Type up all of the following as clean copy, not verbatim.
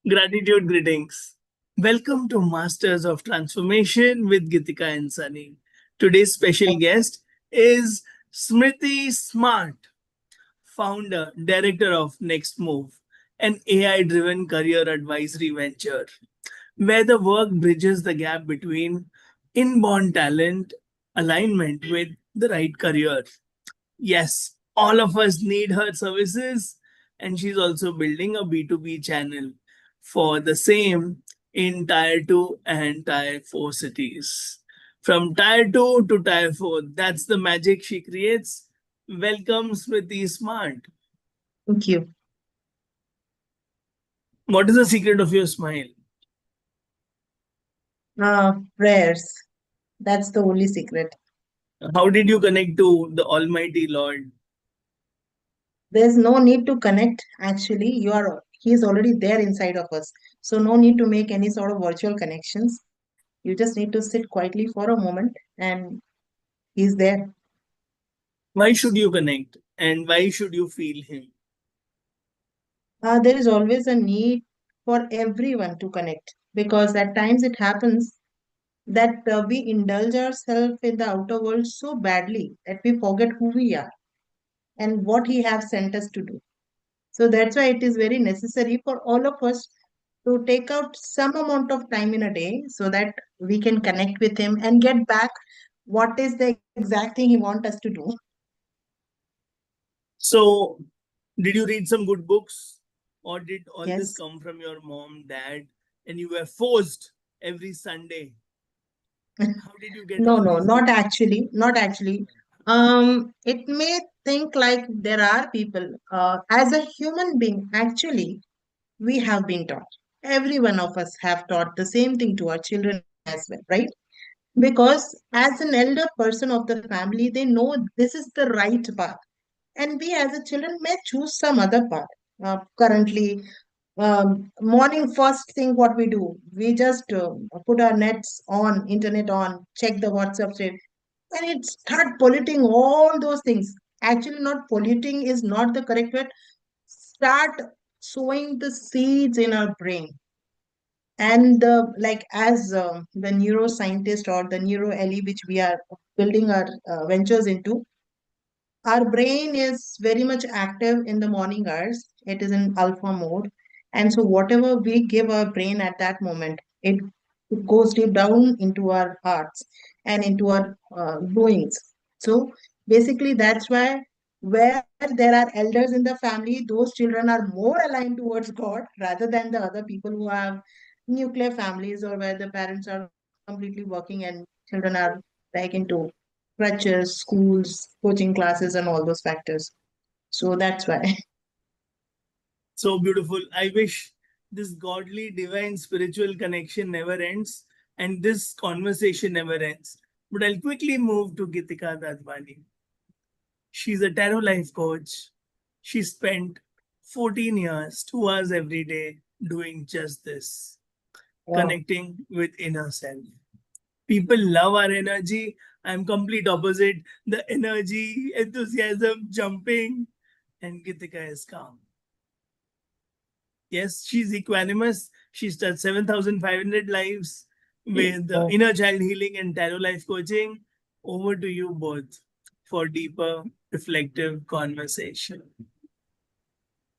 Gratitude greetings. Welcome to Masters of Transformation with Geetika and Sunny. Today's special guest is Smriti Smart, founder, director of Next Move, an AI driven career advisory venture where the work bridges the gap between inborn talent alignment with the right career. Yes, all of us need her services, and she's also building a B2B channel for the same in Tier 2 and Tier 4 cities. From Tier 2 to Tier 4, that's the magic she creates. Welcome, Smriti Smart. Thank you. What is the secret of your smile? Prayers. That's the only secret. How did you connect to the Almighty Lord? There's no need to connect. Actually, he's already there inside of us. So no need to make any sort of virtual connections. You just need to sit quietly for a moment and he's there. Why should you connect? And why should you feel Him? There is always a need for everyone to connect because at times it happens that we indulge ourselves in the outer world so badly that we forget who we are and what he has sent us to do. So that's why it is very necessary for all of us to take out some amount of time in a day so that we can connect with him and get back what is the exact thing he wants us to do. So, did you read some good books? Or did all this Yes. come from your mom, dad, and you were forced every Sunday? How did you get No, all no, these not books? actually, not actually. It may think like there are people, as a human being, actually, we have been taught. Every one of us have taught the same thing to our children as well, right? Because as an elder person of the family, they know this is the right path. And we as a children may choose some other path. Currently, morning first thing what we do, we just put our nets on, internet on, check the WhatsApp thread, and it start polluting all those things. Actually, not polluting is not the correct word. Start sowing the seeds in our brain and like as the neuroscientist or the neuro LE which we are building our ventures into, our brain is very much active in the morning hours. It is in alpha mode. And so whatever we give our brain at that moment, it goes deep down into our hearts and into our doings. So basically that's why where there are elders in the family, those children are more aligned towards God rather than the other people who have nuclear families or where the parents are completely working and children are like into crutches, schools, coaching classes, and all those factors. So that's why. So beautiful. I wish this godly, divine, spiritual connection never ends and this conversation never ends. But I'll quickly move to Geetika Dadwwani. She's a tarot life coach. She spent 14 years, 2 hours every day doing just this, Wow. connecting with inner self. People love our energy. I'm complete opposite. The energy, enthusiasm, jumping, and Gitika is calm. Yes, she's equanimous. She's done 7,500 lives with Wow. inner child healing and tarot life coaching. Over to you both for deeper, reflective conversation.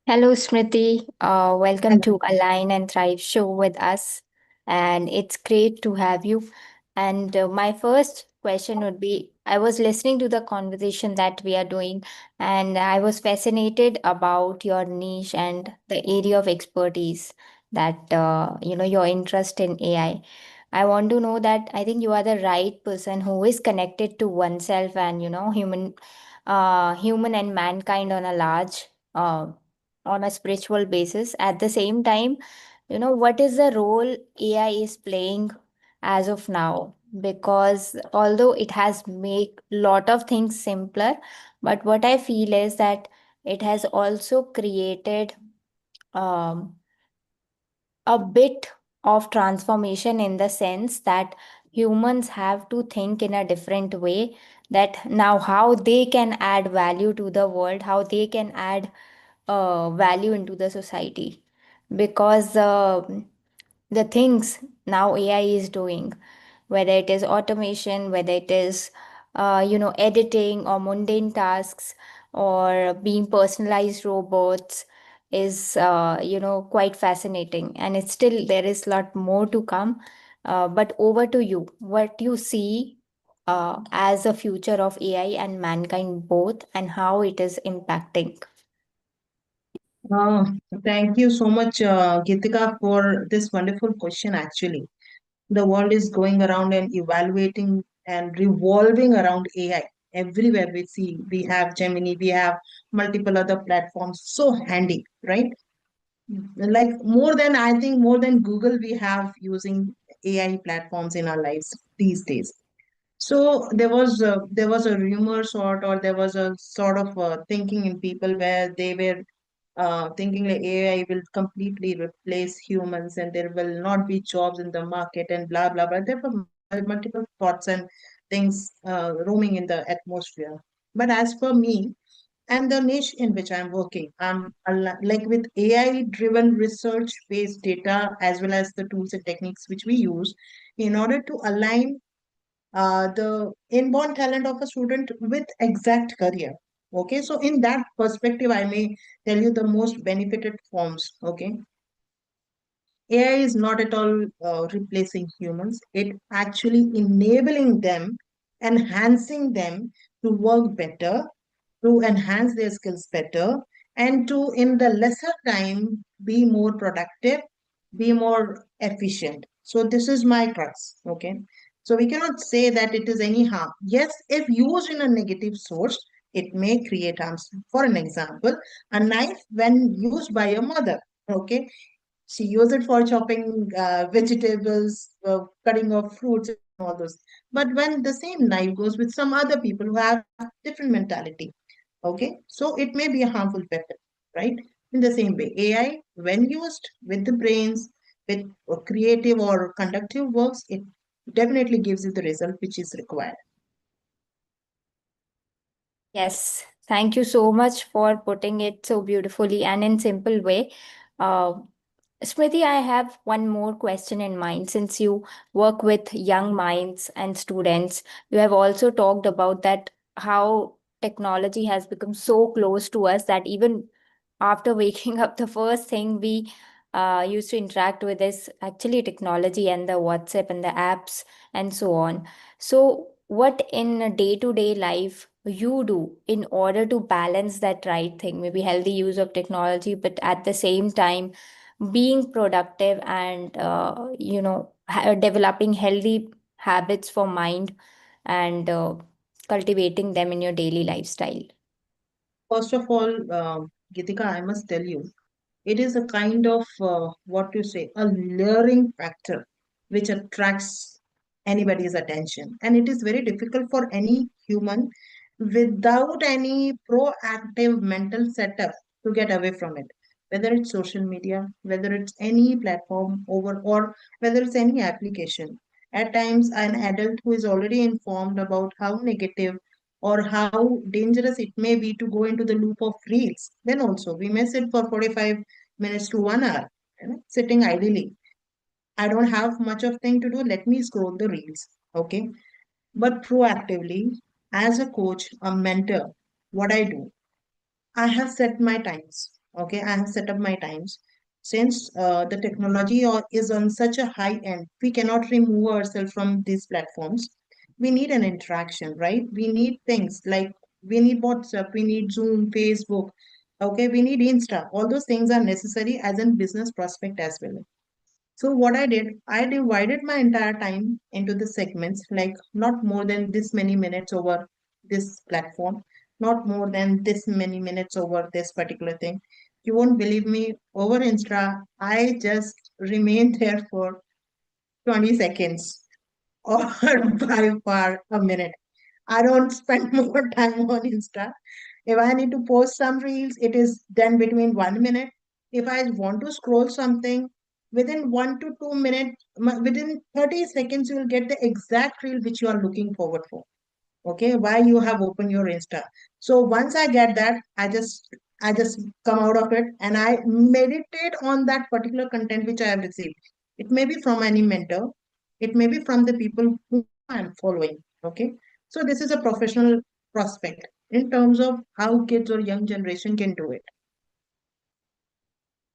Hello, Smriti. Welcome Hello. to Align and Thrive show with us. And it's great to have you. And my first question would be I was listening to the conversation that we are doing, and I was fascinated about your niche and the area of expertise that, your interest in AI. I want to know that I think you are the right person who is connected to oneself and, human and mankind on a spiritual basis. At the same time, what is the role AI is playing as of now? Because although it has make lot of things simpler, but what I feel is that it has also created um, a bit of transformation in the sense that humans have to think in a different way, that now how they can add value to the world, how they can add value into the society. because the things now AI is doing, whether it is automation, whether it is editing or mundane tasks or being personalized robots, is quite fascinating, and it's still there is a lot more to come. But over to you, what you see as a future of AI and mankind both, and how it is impacting. Uh, Thank you so much, Geetika, for this wonderful question. Actually, the world is going around and evaluating and revolving around AI. Everywhere we see, we have Gemini, we have multiple other platforms. So handy, right? Like more than, I think, more than Google, we have using AI platforms in our lives these days. So there was a rumor sort, or there was a sort of thinking in people where they were thinking like AI will completely replace humans and there will not be jobs in the market and blah blah blah. There were multiple thoughts and things roaming in the atmosphere. But as for me and the niche in which I'm working, like with AI-driven research-based data as well as the tools and techniques which we use in order to align the inborn talent of a student with exact career. Okay, so in that perspective, I may tell you the most benefited forms. Okay, AI is not at all replacing humans. It actually enabling them, enhancing them to work better, to enhance their skills better, and to, in the lesser time, be more productive, be more efficient. So this is my crux. Okay. So we cannot say that it is any harm. Yes, if used in a negative source, it may create harms. For an example, a knife when used by a mother. Okay, she used it for chopping vegetables, cutting of fruits, and all those. But when the same knife goes with some other people who have different mentality, okay, so it may be a harmful weapon, right? In the same way, AI, when used with the brains, with creative or conductive works, it definitely gives you the result which is required. Yes, thank you so much for putting it so beautifully and in simple way. Uh, Smriti, I have one more question in mind. Since you work with young minds and students, you have also talked about that how technology has become so close to us that even after waking up, the first thing we used to interact with is actually technology and the WhatsApp and the apps and so on. So, what in a day-to-day life you do in order to balance that right thing, maybe healthy use of technology, but at the same time being productive and developing healthy habits for mind and cultivating them in your daily lifestyle. First of all, Gitika, I must tell you, it is a kind of what to say, a luring factor which attracts anybody's attention. And it is very difficult for any human without any proactive mental setup to get away from it. Whether it's social media, whether it's any platform over, or whether it's any application. At times, an adult who is already informed about how negative or how dangerous it may be to go into the loop of reels, then also we may sit for 45 minutes to 1 hour, sitting idly. I don't have much of thing to do. Let me scroll the reels. Okay. But proactively, as a coach, a mentor, what I do, I have set my times. Okay, I have set up my times. Since the technology is on such a high end, we cannot remove ourselves from these platforms. We need an interaction, right? We need things like we need WhatsApp, we need Zoom, Facebook. Okay, we need Insta. All those things are necessary as a business prospect as well. So what I did, I divided my entire time into the segments, like not more than this many minutes over this platform, not more than this many minutes over this particular thing. You won't believe me, over Insta, I just remained there for 20 seconds or by far a minute. I don't spend more time on Insta. If I need to post some reels, it is done between 1 minute. If I want to scroll something, within 1 to 2 minutes, within 30 seconds, you will get the exact reel which you are looking forward for. Okay, why you have opened your Insta. So once I get that, I just I just come out of it and I meditate on that particular content which I have received. It may be from any mentor, it may be from the people whom I'm following. Okay. So this is a professional prospect in terms of how kids or young generation can do it.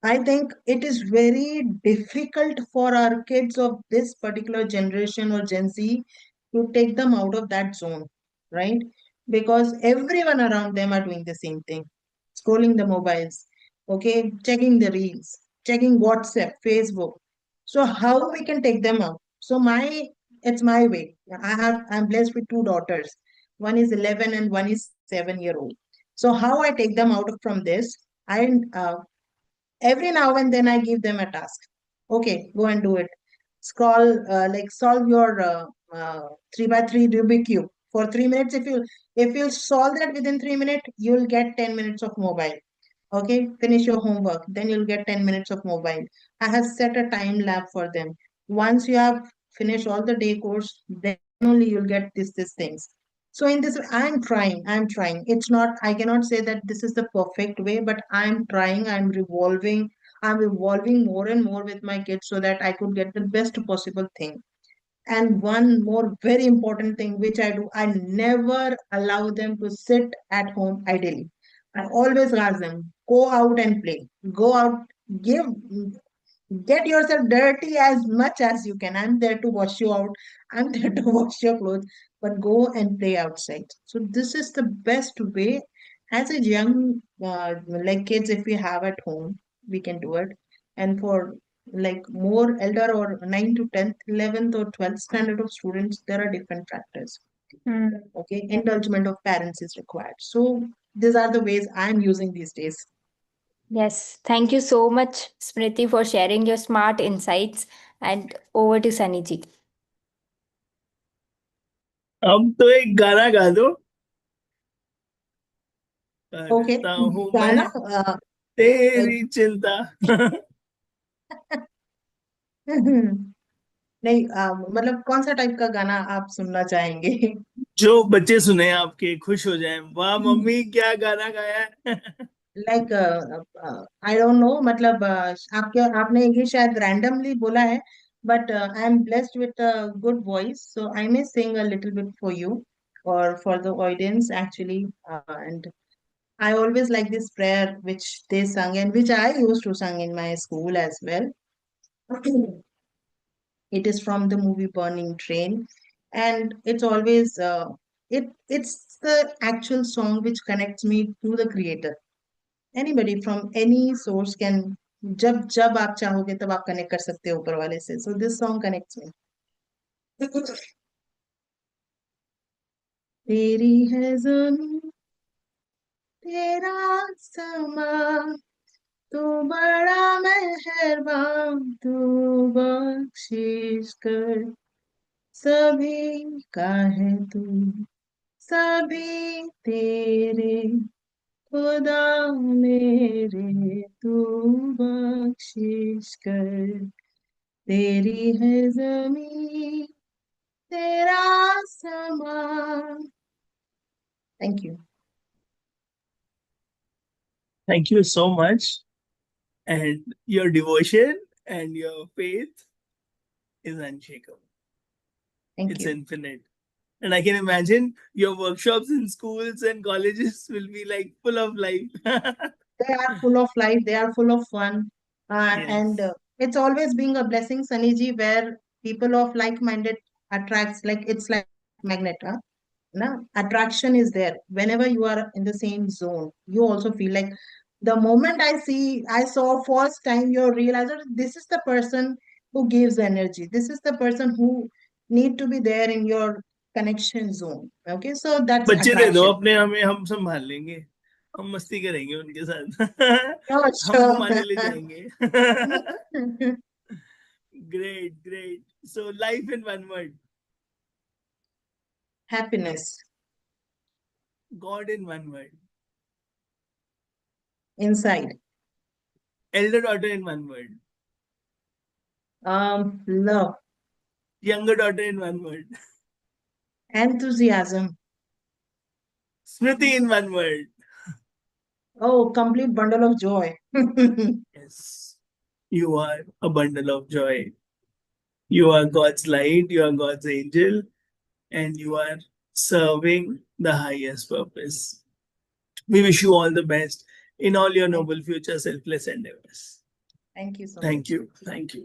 I think it is very difficult for our kids of this particular generation or Gen Z to take them out of that zone, right? Because everyone around them are doing the same thing, scrolling the mobiles, okay, checking the reels, checking WhatsApp, Facebook. So how we can take them out? So it's my way. I'm blessed with two daughters. One is 11 and one is 7-year old. So how I take them out from this? I every now and then I give them a task. Okay, go and do it. Scroll, like solve your 3 by 3 Rubik cube for 3 minutes. If you solve that within 3 minutes, you'll get 10 minutes of mobile. Okay, finish your homework. Then you'll get 10 minutes of mobile. I have set a time lab for them. Once you have finished all the day course, then only you'll get these things. So in this, I'm trying. I'm trying. It's not. I cannot say that this is the perfect way, but I'm trying. I'm revolving. I'm evolving more and more with my kids so that I could get the best possible thing. And one more very important thing which I do, I never allow them to sit at home idly. I always ask them, go out and play. Go out, give get yourself dirty as much as you can. I'm there to wash you out. I'm there to wash your clothes, but go and play outside. So this is the best way as a young like kids if we have at home, we can do it. And for like more elder or 9 to 10th, 11th or 12th standard of students, there are different factors. Hmm. Okay, indulgement of parents is required. So these are the ways I'm using these days. Yes, thank you so much, Smriti, for sharing your smart insights. And over to Sunny ji. अब तो एक गाना गा दो, Okay, करता हूँ मैं गाना तेरी चिंता. नहीं मतलब कौन सा टाइप का गाना आप सुनना चाहेंगे? जो बच्चे सुने आपके खुश हो जाएं, वाह मम्मी क्या गाना गाया है. लाइक आई डोंट नो, मतलब आपने ये शायद रैंडमली बोला है, but I am blessed with a good voice, so I may sing a little bit for you or for the audience actually, and I always like this prayer which they sung and which I used to sing in my school as well. It is from the movie Burning Train, and it's always it's the actual song which connects me to the creator. Anybody from any source can, जब जब आप चाहोगे तब आप connect कर सकते हो ऊपर वाले से. So this song connects me. तेरी है जमीन तेरा समा, तू बड़ा मेहरबान, तू बख्शिश कर, सभी का है तू, सभी तेरे, खुदा मेरे, तू बख्शिश कर, तेरी है जमीन तेरा समा. Thank you. Thank you so much. And your devotion and your faith is unshakable. Thank It's you. infinite. And I can imagine your workshops in schools and colleges will be like full of life. They are full of life, they are full of fun, and Yes. it's always being a blessing, Saniji, where people of like-minded attracts, like it's like magnet, huh? Na? Attraction is there. Whenever you are in the same zone, you also feel like the moment I saw first time, you realize that this is the person who gives energy. This is the person who need to be there in your connection zone. Okay, so that's बच्चे दे दो attraction. अपने, हमें हम संभाल लेंगे. हम मस्ती करेंगे उनके साथ. Sure, हम sure. घुमाने ले जाएंगे. Great, great. So life in one word, Happiness God in one word, inside. elder daughter in one word, Love, younger daughter in one word, enthusiasm, Smriti in one word. Oh, complete bundle of joy. Yes. You are a bundle of joy. You are God's light, you are God's angel, and you are serving the highest purpose. We wish you all the best in all your Thank, noble future selfless endeavors. thank you so Thank much. you. Thank you.